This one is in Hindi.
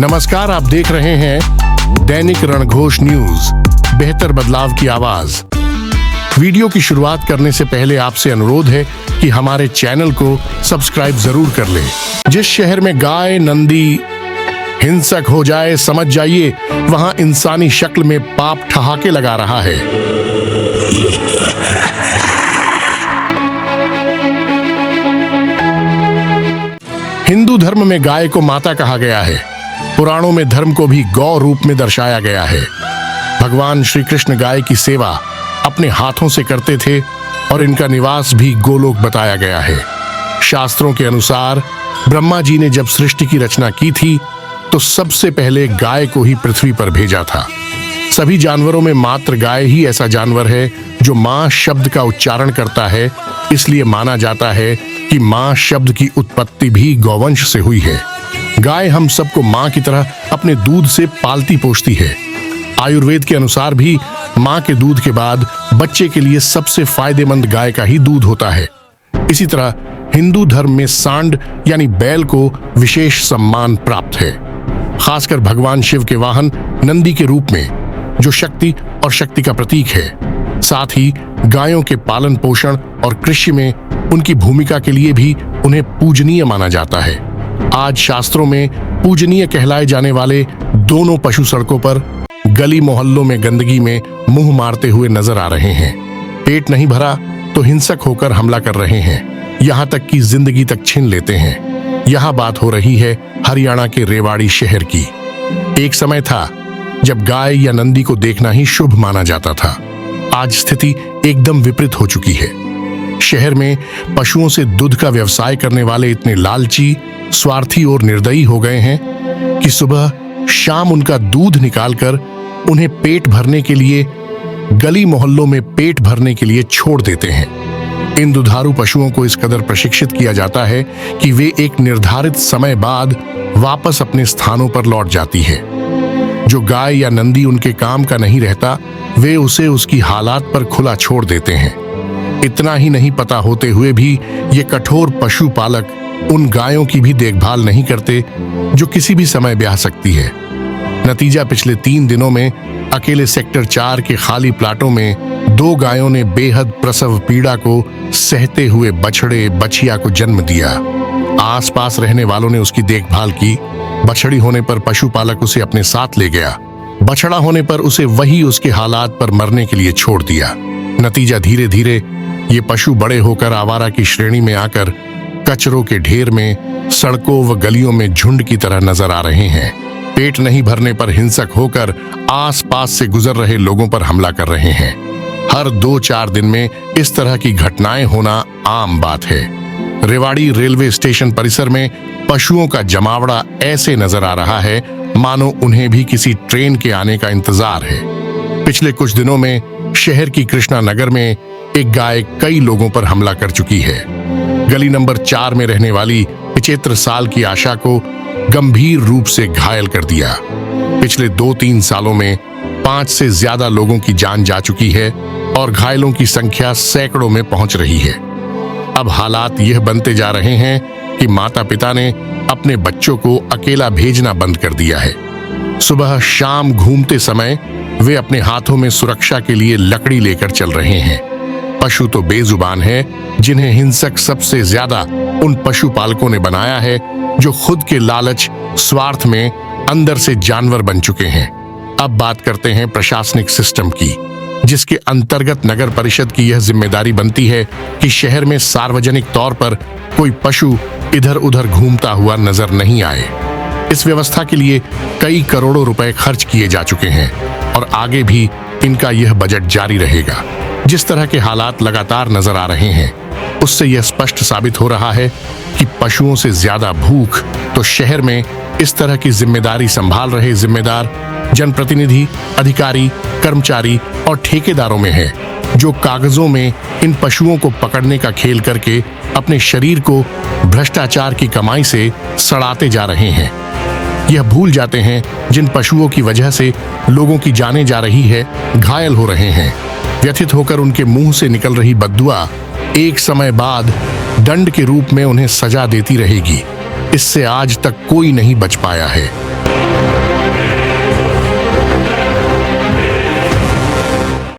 नमस्कार, आप देख रहे हैं दैनिक रणघोष न्यूज, बेहतर बदलाव की आवाज। वीडियो की शुरुआत करने से पहले आपसे अनुरोध है कि हमारे चैनल को सब्सक्राइब जरूर कर लें। जिस शहर में गाय नंदी हिंसक हो जाए, समझ जाइए वहां इंसानी शक्ल में पाप ठहाके लगा रहा है। हिंदू धर्म में गाय को माता कहा गया है। पुराणों में धर्म को भी गौ रूप में दर्शाया गया है। भगवान श्री कृष्ण गाय की सेवा अपने हाथों से करते थे और इनका निवास भी गोलोक बताया गया है। शास्त्रों के अनुसार ब्रह्मा जी ने जब सृष्टि की रचना की थी तो सबसे पहले गाय को ही पृथ्वी पर भेजा था। सभी जानवरों में मात्र गाय ही ऐसा जानवर है जो मां शब्द का उच्चारण करता है। इसलिए माना जाता है कि मां शब्द की उत्पत्ति भी गौवंश से हुई है। गाय हम सबको मां की तरह अपने दूध से पालती पोषती है। आयुर्वेद के अनुसार भी मां के दूध के बाद बच्चे के लिए सबसे फायदेमंद गाय का ही दूध होता है। इसी तरह हिंदू धर्म में सांड यानी बैल को विशेष सम्मान प्राप्त है, खासकर भगवान शिव के वाहन नंदी के रूप में, जो शक्ति और शक्ति का प्रतीक है। साथ ही गायों के पालन पोषण और कृषि में उनकी भूमिका के लिए भी उन्हें पूजनीय माना जाता है। आज शास्त्रों में पूजनीय कहलाए जाने वाले दोनों पशु सड़कों पर गली मोहल्लों में गंदगी में मुंह मारते हुए नजर आ रहे हैं। पेट नहीं भरा तो हिंसक होकर हमला कर रहे हैं, यहाँ तक कि जिंदगी तक छीन लेते हैं। यहाँ बात हो रही है हरियाणा के रेवाड़ी शहर की। एक समय था जब गाय या नंदी को देखना ही शुभ माना जाता था। आज स्थिति एकदम विपरीत हो चुकी है। शहर में पशुओं से दूध का व्यवसाय करने वाले इतने लालची, स्वार्थी और निर्दयी हो गए हैं कि सुबह शाम उनका दूध निकालकर उन्हें पेट भरने के लिए गली मोहल्लों में पेट भरने के लिए छोड़ देते हैं। इन दुधारू पशुओं को इस कदर प्रशिक्षित किया जाता है कि वे एक निर्धारित समय बाद वापस अपने स्थानों पर लौट जाती है। जो गाय या नंदी उनके काम का नहीं रहता, वे उसे उसकी हालात पर खुला छोड़ देते हैं। इतना ही नहीं पता होते हुए भी ये कठोर पशुपालक उन गायों की भी देखभाल नहीं करते जो किसी भी समय ब्याह सकती है। नतीजा, पिछले 3 दिनों में अकेले सेक्टर 4 के खाली प्लाटों में 2 गायों ने बेहद प्रसव पीड़ा को सहते हुए बछड़े बछिया को जन्म दिया। आसपास रहने वालों ने उसकी देखभाल की। बछड़ी होने पर पशुपालक उसे अपने साथ ले गया। बछड़ा होने पर उसे वही उसके हालात पर मरने के लिए छोड़ दिया। नतीजा, धीरे धीरे ये पशु बड़े होकर आवारा की श्रेणी में आकर कचरों के ढेर में, सड़कों व गलियों में झुंड की तरह नजर आ रहे हैं। पेट नहीं भरने पर हिंसक होकर आसपास से गुजर रहे लोगों पर हमला कर रहे हैं। हर 2-4 दिन में इस तरह की घटनाएं होना आम बात है। रेवाड़ी रेलवे स्टेशन परिसर में पशुओं का जमावड़ा ऐसे नजर आ रहा है मानो उन्हें भी किसी ट्रेन के आने का इंतजार है। पिछले कुछ दिनों में शहर की कृष्णा नगर में एक गाय कई लोगों पर हमला कर चुकी है। गली नंबर 4 में रहने वाली 75 साल की आशा को गंभीर रूप से घायल कर दिया। पिछले 2-3 सालों में 5 से ज्यादा लोगों की जान जा चुकी है और घायलों की संख्या सैकड़ों में पहुंच रही है। अब हालात यह बनते जा रहे हैं कि माता पिता ने अपने बच्चों को अकेला भेजना बंद कर दिया है। सुबह शाम घूमते समय वे अपने हाथों में सुरक्षा के लिए लकड़ी लेकर चल रहे हैं। पशु तो बेजुबान है, जिन्हें हिंसक सबसे ज्यादा उन पशुपालकों ने बनाया है जो खुद के लालच, स्वार्थ में अंदर से जानवर बन चुके हैं। अब बात करते हैं प्रशासनिक सिस्टम की, जिसके अंतर्गत नगर परिषद की यह जिम्मेदारी बनती है कि शहर में सार्वजनिक तौर पर कोई पशु इधर उधर घूमता हुआ नजर नहीं आए। इस व्यवस्था के लिए कई करोड़ों रुपए खर्च किए जा चुके हैं और आगे भी इनका यह बजट जारी रहेगा। जिस तरह के हालात लगातार नजर आ रहे हैं, उससे यह स्पष्ट साबित हो रहा है कि पशुओं से ज्यादा भूख तो शहर में इस तरह की जिम्मेदारी संभाल रहे जिम्मेदार जनप्रतिनिधि, अधिकारी, कर्मचारी और ठेकेदारों में है, जो कागजों में इन पशुओं को पकड़ने का खेल करके अपने शरीर को भ्रष्टाचार की कमाई से सड़ाते जा रहे हैं। यह भूल जाते हैं जिन पशुओं की वजह से लोगों की जानें जा रही है, घायल हो रहे हैं। व्यथित होकर उनके मुंह से निकल रही बद्दुआ एक समय बाद दंड के रूप में उन्हें सजा देती रहेगी। इससे आज तक कोई नहीं बच पाया है।